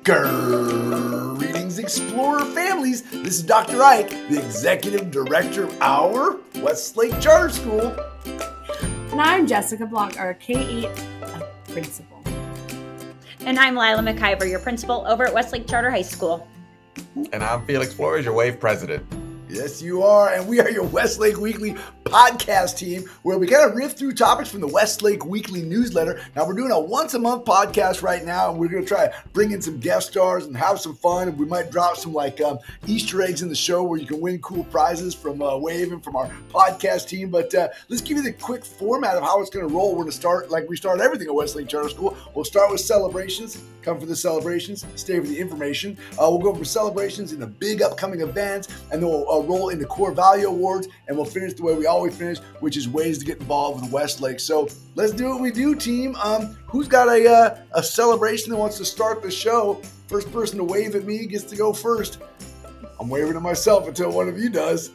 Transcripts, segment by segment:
Greetings, Explorer families. This is Dr. Ike, the Executive Director of our Westlake Charter School. And I'm Jessica Block, our K-8 principal. And I'm Lila McIver, your principal over at Westlake Charter High School. And I'm Felix Flores, your WAVE president. Yes, you are. And we are your Westlake Weekly podcast team, where we kind of riff through topics from the Westlake Weekly newsletter. Now, we're doing a once-a-month podcast right now, and we're going to try to bring in some guest stars and have some fun. And we might drop some Easter eggs in the show where you can win cool prizes from WAVE and from our podcast team. But let's give you the quick format of how it's going to roll. We're going to start like we start everything at Westlake Charter School. We'll start with celebrations. Come for the celebrations, stay for the information. We'll go over celebrations in the big upcoming events, and then we'll roll into core value awards, and we'll finish the way we always finish, which is ways to get involved with Westlake. So let's do what we do, team. Who's got a celebration that wants to start the show? First person to wave at me gets to go first. I'm waving at myself until one of you does.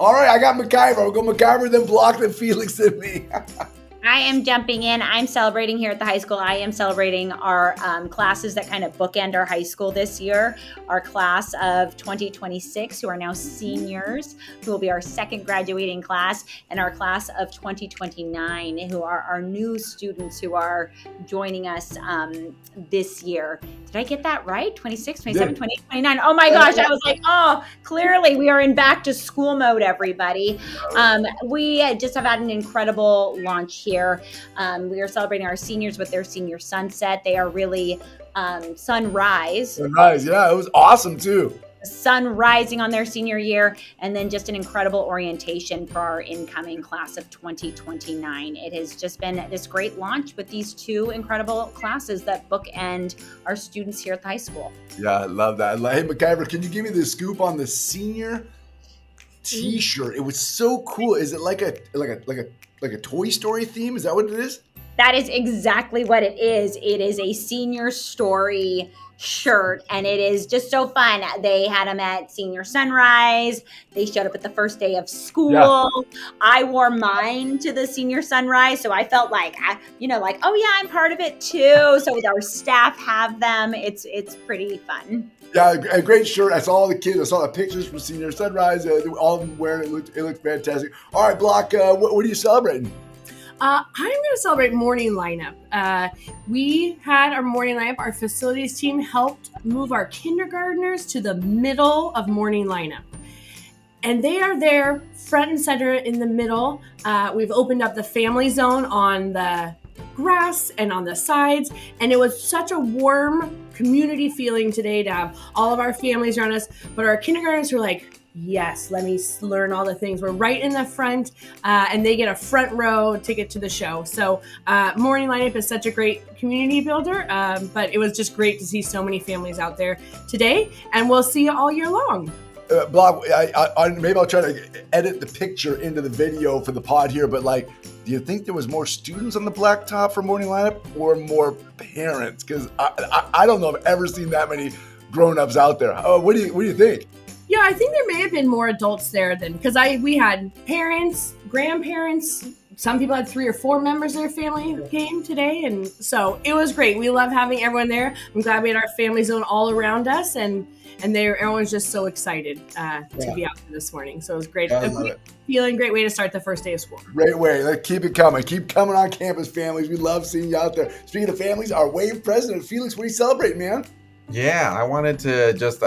All right, I got McIver. I'll go McIver, then Block, then Felix, then me. I am jumping in. I'm celebrating here at the high school. I am celebrating our classes that kind of bookend our high school this year. Our class of 2026, who are now seniors, who will be our second graduating class, and our class of 2029, who are our new students who are joining us this year. Did I get that right? 26, 27, 28, 29. Oh my gosh. I was like, oh, clearly we are in back to school mode, everybody. We just have had an incredible launch here. We are celebrating our seniors with their senior sunset. They are really sunrise. Sunrise, yeah, it was awesome too. Sun rising on their senior year, and then just an incredible orientation for our incoming class of 2029. It has just been this great launch with these two incredible classes that bookend our students here at the high school. Yeah, I love that. Hey, McIver, can you give me the scoop on the senior T-shirt? It was so cool. Is it like a Toy Story theme? Is that what it is? That is exactly what it is. It is a senior story shirt, and it is just so fun. They had them at senior sunrise. They showed up at the first day of school. Yeah. I wore mine to the senior sunrise, so I felt like, oh yeah, I'm part of it too. So our staff have them. It's pretty fun. Yeah, a great shirt. I saw all the kids. I saw the pictures from senior sunrise. All of them wearing it. It looked fantastic. All right, Block. What are you celebrating? I'm going to celebrate morning lineup. We had our morning lineup. Our facilities team helped move our kindergartners to the middle of morning lineup. And they are there front and center in the middle. We've opened up the family zone on the grass and on the sides. And it was such a warm community feeling today to have all of our families around us. But our kindergartners were like, yes, let me learn all the things. We're right in the front, and they get a front row ticket to the show. So morning lineup is such a great community builder, but it was just great to see so many families out there today, and we'll see you all year long. Block, maybe I'll try to edit the picture into the video for the pod here, but do you think there was more students on the blacktop for morning lineup or more parents? Because I don't know if I've ever seen that many grown-ups out there. What do you think? Yeah, I think there may have been more adults there because we had parents, grandparents. Some people had 3 or 4 members of their family who came today, and so it was great. We love having everyone there. I'm glad we had our family zone all around us, and everyone's just so excited to be out there this morning. So it was great. Feeling great way to start the first day of school. Great way. Let's keep it coming. Keep coming on campus, families. We love seeing you out there. Speaking of families, our WAVE president, Felix, what are you celebrating, man? Yeah, I wanted to just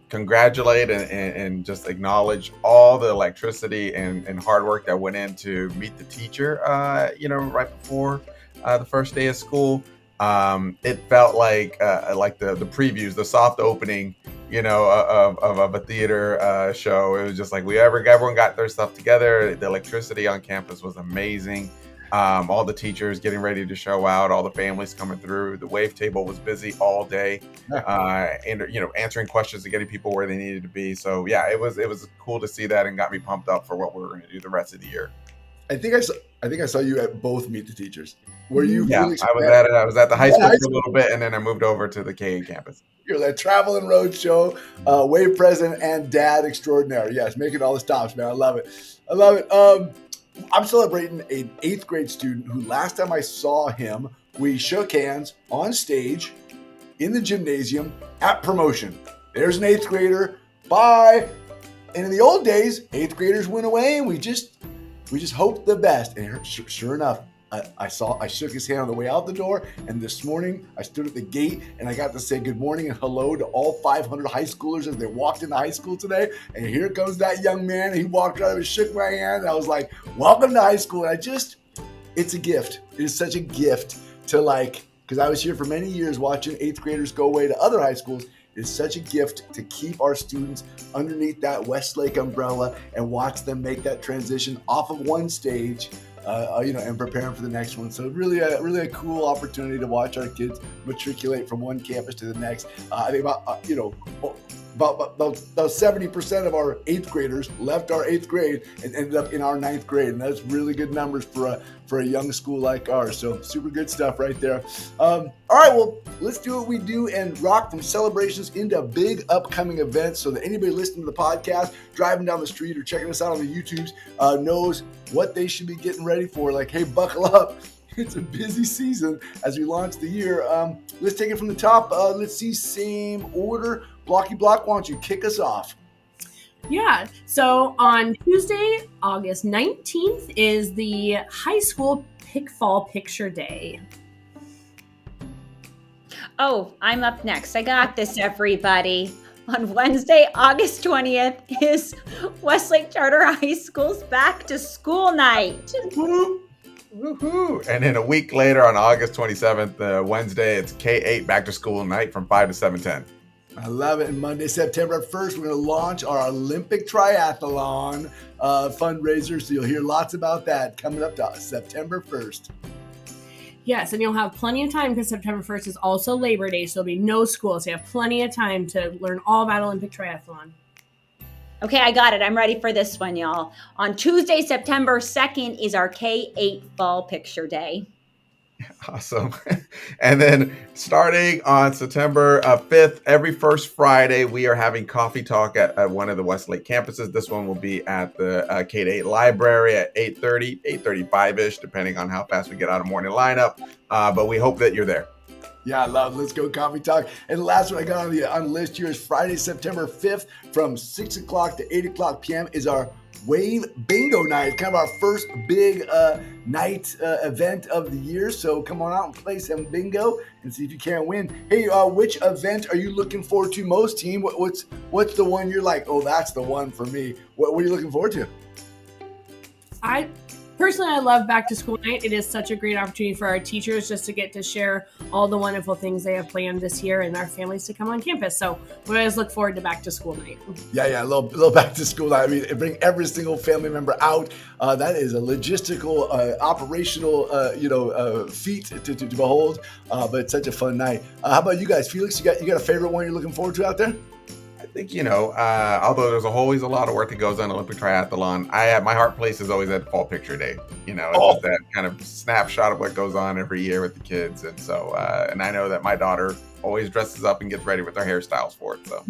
congratulate and just acknowledge all the electricity and hard work that went in to meet the teacher, right before the first day of school. It felt like the previews, the soft opening, of a theater show. It was just like everyone got their stuff together. The electricity on campus was amazing. All the teachers getting ready to show out, all the families coming through. The WAVE table was busy all day, and answering questions and getting people where they needed to be. So yeah, it was cool to see that and got me pumped up for what we were going to do the rest of the year. I think I saw you at both Meet the Teachers. Were you? Yeah, I was at the high school for a little bit, and then I moved over to the K campus. You're that traveling road show, WAVE president and dad extraordinaire. Yes, making all the stops, man. I love it. I'm celebrating an 8th grade student who last time I saw him, we shook hands on stage in the gymnasium at promotion. There's an 8th grader. Bye. And in the old days, 8th graders went away and we just hoped the best. And sure enough, I shook his hand on the way out the door, and this morning I stood at the gate and I got to say good morning and hello to all 500 high schoolers as they walked into high school today. And here comes that young man, and he walked out and shook my hand, and I was like, welcome to high school. And it's a gift. It is such a gift to because I was here for many years watching 8th graders go away to other high schools. It's such a gift to keep our students underneath that Westlake umbrella and watch them make that transition off of one stage, and preparing for the next one. So really a cool opportunity to watch our kids matriculate from one campus to the next. I think about 70% of our 8th graders left our 8th grade and ended up in our 9th grade. And that's really good numbers for a young school like ours. So super good stuff right there. All right, well, let's do what we do and rock from celebrations into big upcoming events so that anybody listening to the podcast, driving down the street or checking us out on the YouTubes knows what they should be getting ready for. Like, hey, buckle up. It's a busy season as we launch the year. Let's take it from the top. Let's see, same order. Blocky Block, why don't you kick us off? Yeah, so on Tuesday, August 19th is the high school Fall Picture Day. Oh, I'm up next. I got this, everybody. On Wednesday, August 20th is Westlake Charter High School's back to school night. Woohoo! And then a week later on August 27th, Wednesday, it's K-8 back to school night from 5 to 7:10. I love it. And Monday, September 1st, we're going to launch our Olympic Triathlon fundraiser. So you'll hear lots about that coming up to September 1st. Yes, and you'll have plenty of time because September 1st is also Labor Day, so there'll be no school. So you have plenty of time to learn all about Olympic Triathlon. Okay, I got it. I'm ready for this one, y'all. On Tuesday, September 2nd is our K-8 Fall Picture Day. Awesome. And then starting on September 5th, every first Friday, we are having coffee talk at one of the Westlake campuses. This one will be at the K-8 library at 8:30, 8:35-ish, depending on how fast we get out of morning lineup. But we hope that you're there. Yeah, I love Let's Go Coffee Talk. And the last one I got on the list here is Friday, September 5th from 6 o'clock to 8 o'clock p.m. is our Wave Bingo Night, kind of our first big night event of the year. So come on out and play some bingo and see if you can win. Hey, which event are you looking forward to most, team? What's the one you're like, oh, that's the one for me? What are you looking forward to? Personally, I love back to school night. It is such a great opportunity for our teachers just to get to share all the wonderful things they have planned this year and our families to come on campus. So we always look forward to back to school night. Yeah, a little back to school night. I mean, bring every single family member out. That is a logistical, operational, feat to behold. But it's such a fun night. How about you guys, Felix? You got a favorite one you're looking forward to out there? I think, although there's always a lot of work that goes on Olympic Triathlon, my heart place is always at Fall Picture Day. It's just that kind of snapshot of what goes on every year with the kids. And so, and I know that my daughter always dresses up and gets ready with her hairstyles for it. So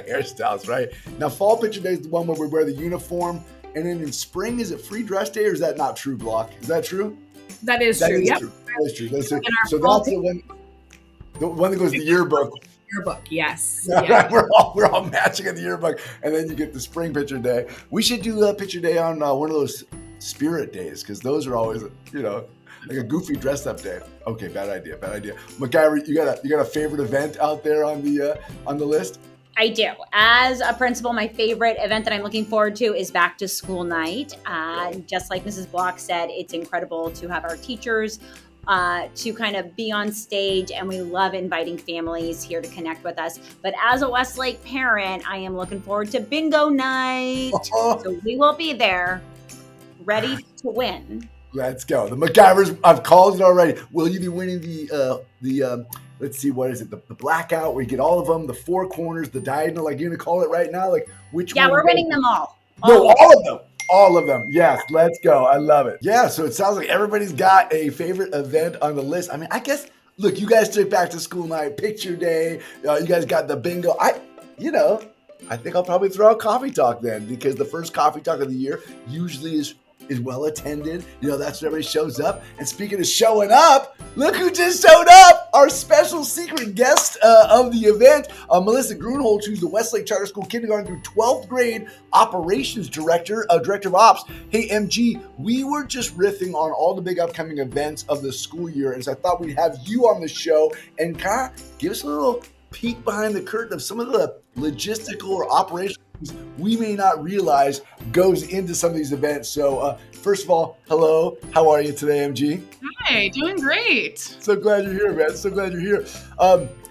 hairstyles, right? Now, Fall Picture Day is the one where we wear the uniform. And then in spring, is it free dress day or is that not true, Block? Is that true? That is true. Yep. That is true. So that's the one that goes to the yearbook. Yearbook, yes. Yeah. We're all matching in the yearbook, and then you get the spring picture day. We should do a picture day on one of those spirit days because those are always, like a goofy dress up day. Okay, bad idea. MacGyver, you got a favorite event out there on the list? I do. As a principal, my favorite event that I'm looking forward to is back to school night. Just like Mrs. Block said, it's incredible to have our teachers to kind of be on stage, and we love inviting families here to connect with us. But as a Westlake parent, I am looking forward to bingo night. So we will be there, ready to win. Let's go. The MacGyvers, I've called it already. Will you be winning the let's see, what is it? The blackout where you get all of them, the four corners, the diagonal, like you're going to call it right now? Like which one? Yeah, we're winning them all. All of them. All of them. Yes, let's go. I love it. Yeah, so it sounds like everybody's got a favorite event on the list. I mean, I guess, look, you guys took back to school night, picture day. You guys got the bingo. I think I'll probably throw out coffee talk then because the first coffee talk of the year usually is well attended. That's when everybody shows up. And speaking of showing up, look who just showed up. our special secret guest of the event, Melissa Grunholz, who's the Westlake Charter School kindergarten through 12th grade operations director of ops. Hey, MG, we were just riffing on all the big upcoming events of the school year, and so I thought we'd have you on the show and kind of give us a little peek behind the curtain of some of the logistical or operational things we may not realize goes into some of these events. So first of all, hello, how are you today, MG? Hi, doing great. So glad you're here, man. So glad you're here.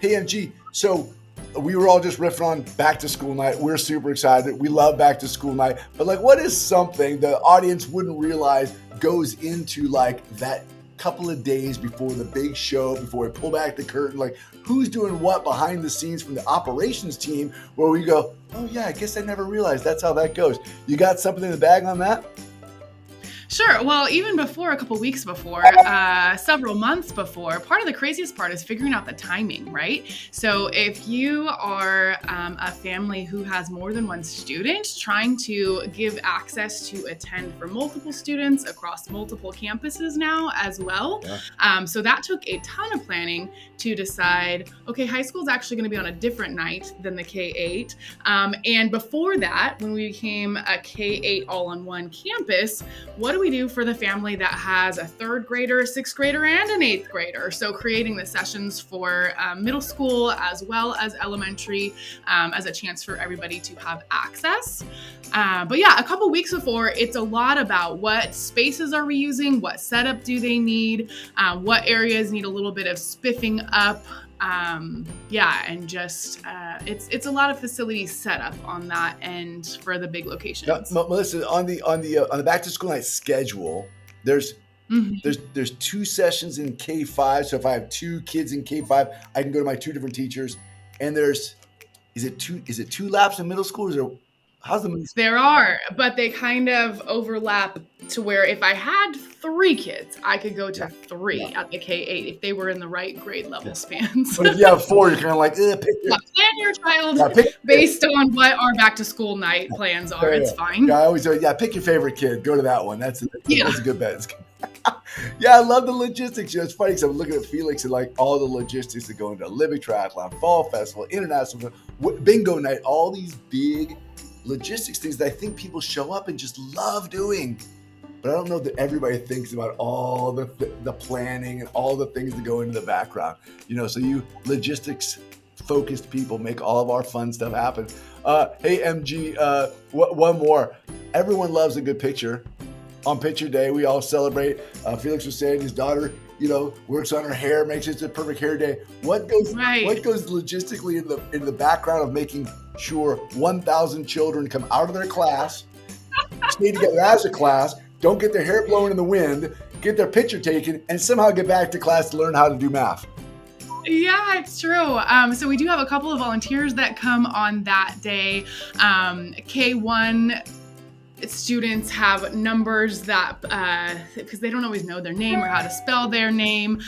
Hey, MG, so we were all just riffing on back to school night. We're super excited. We love back to school night. But like, what is something the audience wouldn't realize goes into like that couple of days before the big show, before we pull back the curtain, like who's doing what behind the scenes from the operations team where we go, oh yeah, I guess I never realized that's how that goes. You got something in the bag on that? Sure. Well, even before, a couple weeks before, several months before, part of the craziest part is figuring out the timing, right? So if you are a family who has more than one student, trying to give access to attend for multiple students across multiple campuses now as well. Yeah. So that took a ton of planning to decide, okay, high school is actually going to be on a different night than the K-8. And before that, when we became a K-8 all-on-one campus, what do we do for the family that has a third grader, a sixth grader, and an eighth grader? So creating the sessions for middle school as well as elementary as a chance for everybody to have access. But yeah, a couple weeks before, it's a lot about what spaces are we using, what setup do they need, what areas need a little bit of spiffing up. And just it's a lot of facility setup on that end for the big locations. Now, Melissa, on the back to school night schedule, there's 2 sessions in K5. So if I have 2 kids in K5, I can go to my 2 different teachers. And is it two laps in middle school? Or is there, how's the middle school? There are, but they kind of overlap to where if I had 3 kids, I could go to 3 at the K-8 if they were in the right grade level spans. But if you have 4, you're kind of like, pick plan your child based on what our back to school night plans are. It's fine. Yeah, I always say, pick your favorite kid. Go to that one. That's a good bet. Yeah, I love the logistics. It's funny because I'm looking at Felix and like all the logistics that go into Olympic Triathlon, Fall Festival, International Bingo Night, all these big logistics things that I think people show up and just love doing. But I don't know that everybody thinks about all the planning and all the things that go into the background. So you logistics focused people make all of our fun stuff happen. Hey, MG, one more. Everyone loves a good picture. On picture day, we all celebrate. Felix was saying his daughter, works on her hair, makes it a perfect hair day. What goes logistically in the background of making sure 1,000 children come out of their class, stay together as a class, don't get their hair blown in the wind, get their picture taken, and somehow get back to class to learn how to do math? Yeah, it's true. So we do have a couple of volunteers that come on that day. K1 students have numbers that, because they don't always know their name or how to spell their name.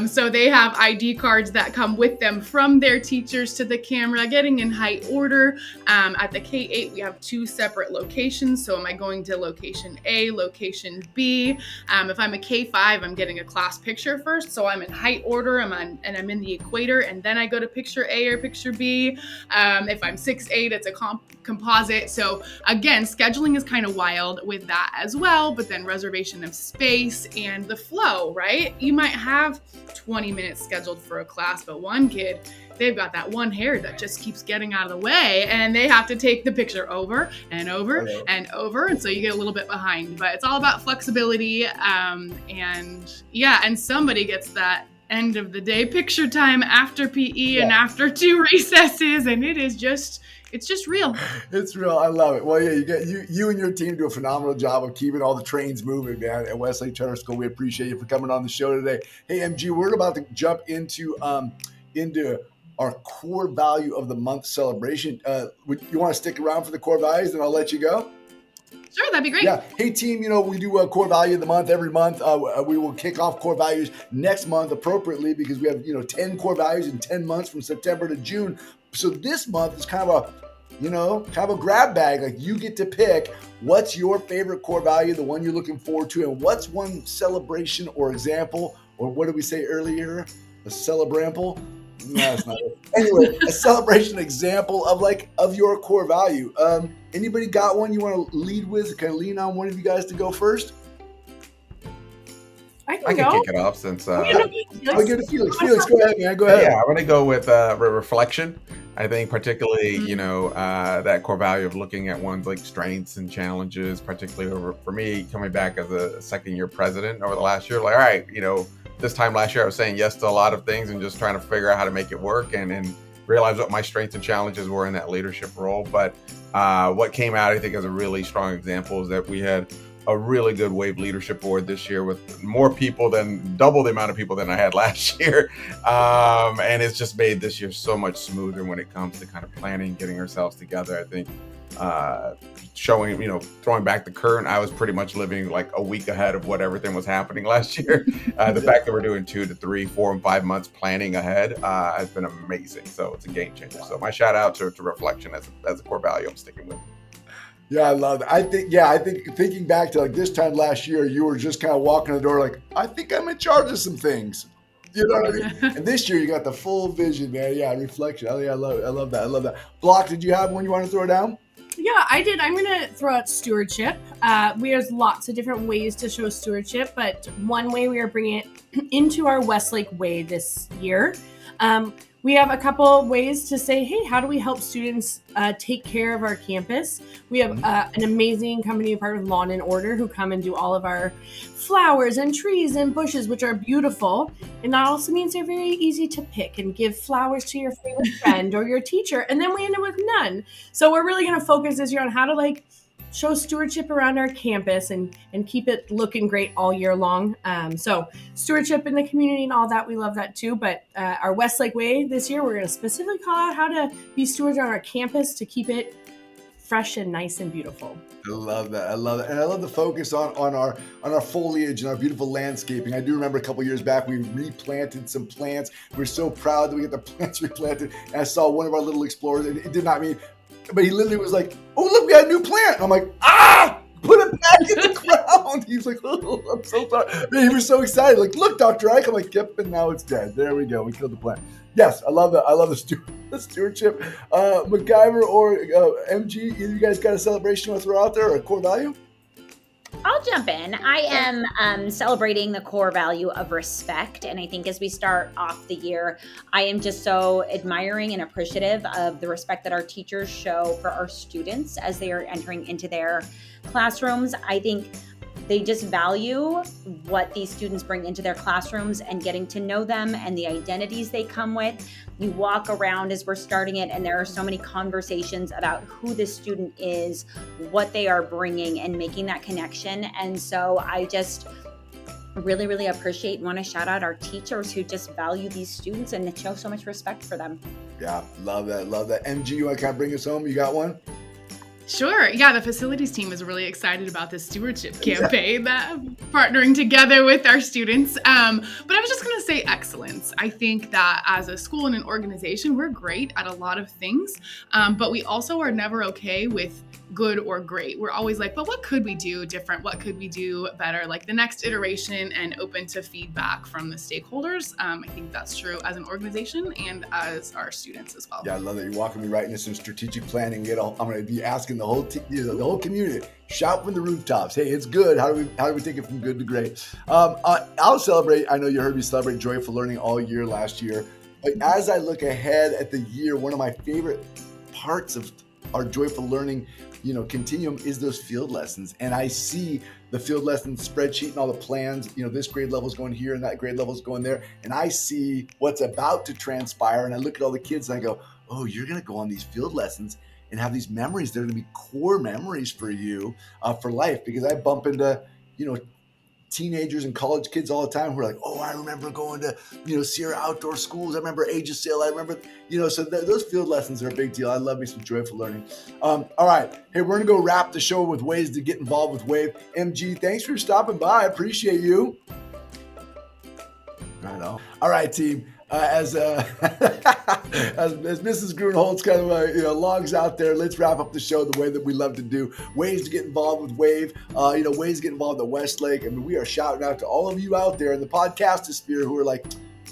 So they have ID cards that come with them from their teachers to the camera, getting in height order. At the K-8, we have 2 separate locations. So am I going to location A, location B? If I'm a K-5, I'm getting a class picture first. So I'm in height order, and I'm in the equator, and then I go to picture A or picture B. If I'm 6'8", it's a composite. So again, scheduling is kind of wild with that as well, but then reservation of space and the flow, right? You might have 20 minutes scheduled for a class, but one kid, they've got that one hair that just keeps getting out of the way, and they have to take the picture over and over and over, and so you get a little bit behind. But it's all about flexibility, and somebody gets that end of the day picture time after PE and after 2 recesses, and it's just real. It's real. I love it. Well, yeah, you and your team do a phenomenal job of keeping all the trains moving, man, at Westlake Charter School. We appreciate you for coming on the show today. Hey, MG, we're about to jump into our core value of the month celebration. You want to stick around for the core values, and I'll let you go? Sure, that'd be great. Yeah. Hey, team, we do a core value of the month every month. We will kick off core values next month appropriately because we have, 10 core values in 10 months from September to June. So this month is kind of a grab bag. Like, you get to pick what's your favorite core value, the one you're looking forward to, and what's one celebration or example, or what did we say earlier? A celebrample? No, that's not it. Anyway, a celebration example of your core value. Anybody got one you want to lead with? Kind of lean on one of you guys to go first? I I can can go. kick it off since I'll give it to Felix. Felix, go ahead, man. Go ahead. yeah, I'm gonna go with reflection. I think particularly, that core value of looking at one's like strengths and challenges, particularly for me coming back as a second year president over the last year, like, all right, this time last year I was saying yes to a lot of things and just trying to figure out how to make it work and realize what my strengths and challenges were in that leadership role. But what came out, I think, as a really strong example is that we had a really good WAVE leadership board this year with more people than double the amount of people than I had last year. And it's just made this year so much smoother when it comes to kind of planning, getting ourselves together. I think showing, throwing back the curtain, I was pretty much living like a week ahead of what everything was happening last year. The fact that we're doing 2 to 3, 4, and 5 months planning ahead has been amazing. So it's a game changer. So my shout out to reflection as a core value I'm sticking with. Yeah, I love it. I think thinking back to like this time last year, you were just kind of walking the door like, I think I'm in charge of some things. You know what I mean? And this year you got the full vision, man. Yeah, reflection. I love that. I love that. Block, did you have one you want to throw down? Yeah, I did. I'm going to throw out stewardship. There's lots of different ways to show stewardship, but one way we are bringing it into our Westlake way this year. We have a couple ways to say, hey, how do we help students take care of our campus? We have an amazing company partner with Lawn and Order who come and do all of our flowers and trees and bushes, which are beautiful. And that also means they're very easy to pick and give flowers to your favorite friend or your teacher. And then we end up with none. So we're really going to focus this year on how to show stewardship around our campus and keep it looking great all year long. So stewardship in the community and all that, we love that too. But our Westlake Way this year, we're going to specifically call out how to be stewards on our campus to keep it fresh and nice and beautiful. I love that. I love it. And I love the focus on our foliage and our beautiful landscaping. I do remember a couple years back, we replanted some plants. We're so proud that we get the plants replanted. And I saw one of our little explorers, and it did not mean, but he literally was like, oh, look, we got a new plant. I'm like, put it back in the ground. He's like, oh, I'm so sorry. Man, he was so excited. Like, look, Dr. Ike. I'm like, yep, and now it's dead. There we go. We killed the plant. Yes, I love that. I love the stewardship. MacGyver or MG, either you guys got a celebration you want to throw out there or a core value? I'll jump in. I am celebrating the core value of respect. And I think as we start off the year, I am just so admiring and appreciative of the respect that our teachers show for our students as they are entering into their classrooms. I think they just value what these students bring into their classrooms and getting to know them and the identities they come with. You walk around as we're starting it, and there are so many conversations about who the student is, what they are bringing, and making that connection. And so I just really, really appreciate and want to shout out our teachers who just value these students and show so much respect for them. Yeah, love that. Love that. MG, you want to kind of bring us home? You got one? Sure. Yeah, the facilities team is really excited about this stewardship campaign that partnering together with our students. But I was just going to say excellence. I think that as a school and an organization, we're great at a lot of things, but we also are never okay with good or great. We're always like, but what could we do different? What could we do better? Like the next iteration, and open to feedback from the stakeholders. I think that's true as an organization and as our students as well. Yeah, I love that you're walking me right into some strategic planning. I'm going to be asking the whole community, shout from the rooftops. Hey, it's good. How do we take it from good to great? I'll celebrate. I know you heard me celebrate joyful learning all year last year. But as I look ahead at the year, one of my favorite parts of our joyful learning continuum is those field lessons. And I see the field lessons spreadsheet and all the plans, this grade level is going here and that grade level is going there. And I see what's about to transpire. And I look at all the kids and I go, oh, you're going to go on these field lessons and have these memories. They're going to be core memories for you for life. Because I bump into, teenagers and college kids all the time who are like, oh, I remember going to, Sierra Outdoor Schools. I remember Age of Sail. I remember, so those field lessons are a big deal. I love me some joyful learning. All right. Hey, we're going to go wrap the show with ways to get involved with WAVE. MG, thanks for stopping by. I appreciate you. I know. All right, team. As Mrs. Grunholz kind of logs out there, let's wrap up the show the way that we love to do. Ways to get involved with WAVE, ways to get involved at Westlake. I mean, we are shouting out to all of you out there in the podcastosphere who are like,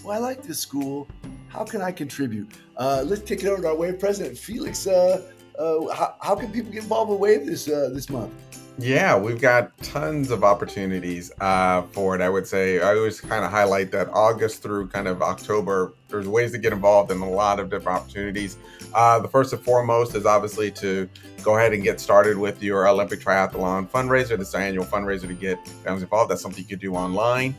well, I like this school. How can I contribute? Let's kick it over to our WAVE president, Felix. How can people get involved with WAVE this month? Yeah, we've got tons of opportunities for it. I would say I always kind of highlight that August through kind of October, there's ways to get involved in a lot of different opportunities. The first and foremost is obviously to go ahead and get started with your Olympic Triathlon fundraiser. This is our annual fundraiser to get families involved. That's something you could do online.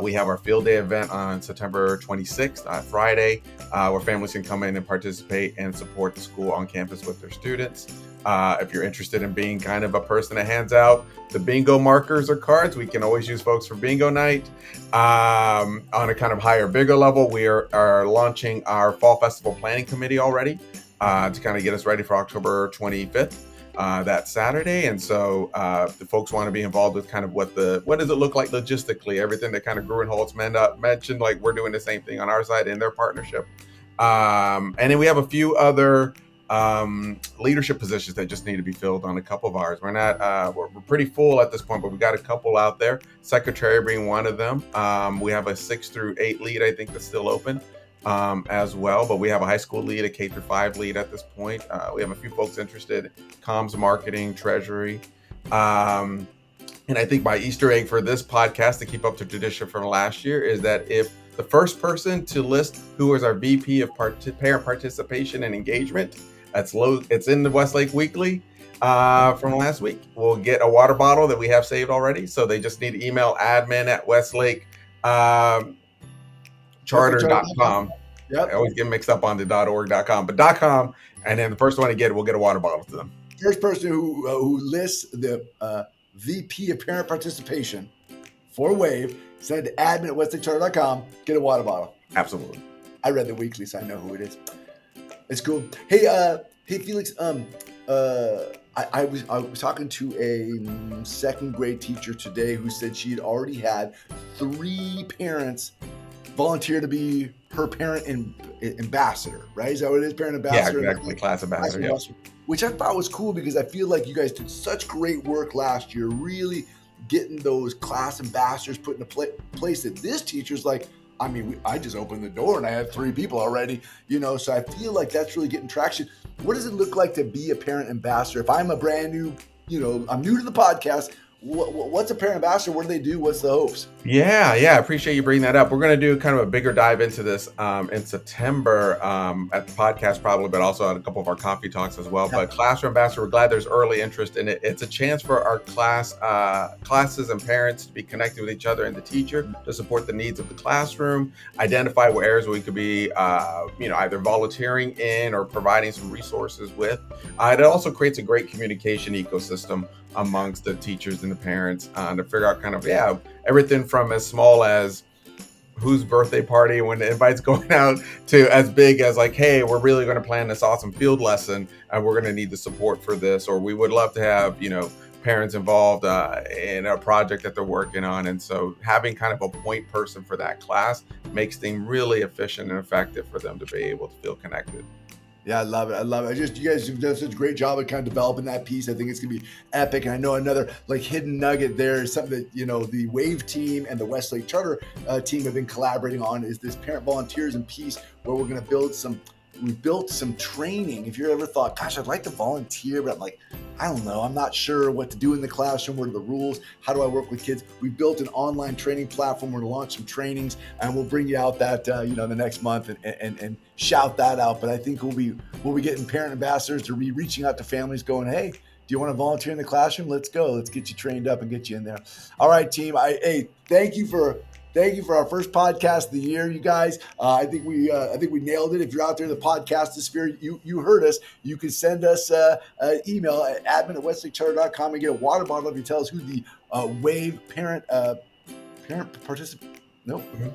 We have our field day event on September 26th, Friday, where families can come in and participate and support the school on campus with their students. If you're interested in being kind of a person that hands out the bingo markers or cards, we can always use folks for bingo night. On a kind of higher, bigger level, we are launching our Fall Festival Planning Committee already to kind of get us ready for October 25th. That Saturday. And so the folks want to be involved with kind of what does it look like logistically, everything that kind of Grew and Holtz mentioned, like we're doing the same thing on our side in their partnership. And then we have a few other leadership positions that just need to be filled on a couple of ours. We're pretty full at this point, but we've got a couple out there, secretary being one of them. We have a 6 through 8 lead, I think, that's still open. As well, but we have a high school lead, a K through 5 lead at this point. We have a few folks interested in comms, marketing, treasury. And I think my Easter egg for this podcast, to keep up to tradition from last year, is that if the first person to list who is our VP of parent participation and engagement, it's in the Westlake Weekly from last week, we'll get a water bottle that we have saved already. So they just need to email admin@Westlake charter.com. Yep. I always get mixed up on the .org.com, but .com, and then the first one to get it, we'll get a water bottle to them. First person who lists the VP of parent participation for WAVE, send it to admin@westlakecharter.com, get a water bottle. Absolutely. I read the weekly, so I know who it is. It's cool. Hey Felix. I was talking to a second grade teacher today who said she had already had 3 parents volunteer to be her parent ambassador, right? Is that what it is? Parent ambassador? Yeah, exactly. Class ambassador. Yep. Which I thought was cool because I feel like you guys did such great work last year, really getting those class ambassadors put in a place that this teacher's like, I mean, I just opened the door and I had 3 people already, so I feel like that's really getting traction. What does it look like to be a parent ambassador? If I'm a brand new, I'm new to the podcast, what's a parent ambassador? What do they do? What's the hopes? Yeah. I appreciate you bringing that up. We're going to do kind of a bigger dive into this in September at the podcast probably, but also at a couple of our coffee talks as well. But Classroom Ambassador, we're glad there's early interest in it. It's a chance for our classes and parents to be connected with each other and the teacher to support the needs of the classroom, identify what areas we could be, either volunteering in or providing some resources with. It also creates a great communication ecosystem amongst the teachers and the parents to figure out kind of, everything from as small as whose birthday party when the invite's going out to as big as like, hey, we're really going to plan this awesome field lesson and we're going to need the support for this, or we would love to have, parents involved in a project that they're working on. And so having kind of a point person for that class makes things really efficient and effective for them to be able to feel connected. Yeah, I love it. You guys have done such a great job of kind of developing that piece. I think it's going to be epic. And I know another hidden nugget there is something that, the WAVE team and the Westlake Charter team have been collaborating on is this parent volunteerism piece where we're going to built some training. If you ever thought, gosh, I'd like to volunteer, but I'm like, I don't know. I'm not sure what to do in the classroom. What are the rules? How do I work with kids? We built an online training platform. We're going to launch some trainings and we'll bring you out that, the next month and shout that out. But I think we'll be getting parent ambassadors to be reaching out to families going, hey, do you want to volunteer in the classroom? Let's go. Let's get you trained up and get you in there. All right, team. Thank you for our first podcast of the year, you guys. I think we nailed it. If you're out there in the podcast sphere, you heard us. You can send us an email at admin@westlakecharter.com and get a water bottle if you tell us who the WAVE parent participant. Nope. Mm-hmm.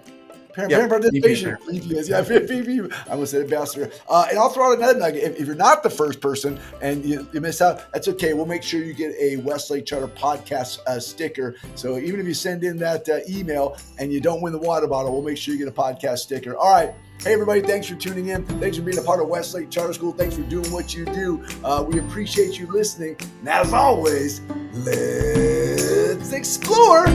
Parent participation. VP. I almost said ambassador. And I'll throw out another nugget. If you're not the first person and you miss out, that's okay. We'll make sure you get a Westlake Charter podcast sticker. So even if you send in that email and you don't win the water bottle, we'll make sure you get a podcast sticker. All right. Hey, everybody. Thanks for tuning in. Thanks for being a part of Westlake Charter School. Thanks for doing what you do. We appreciate you listening. And as always, let's explore.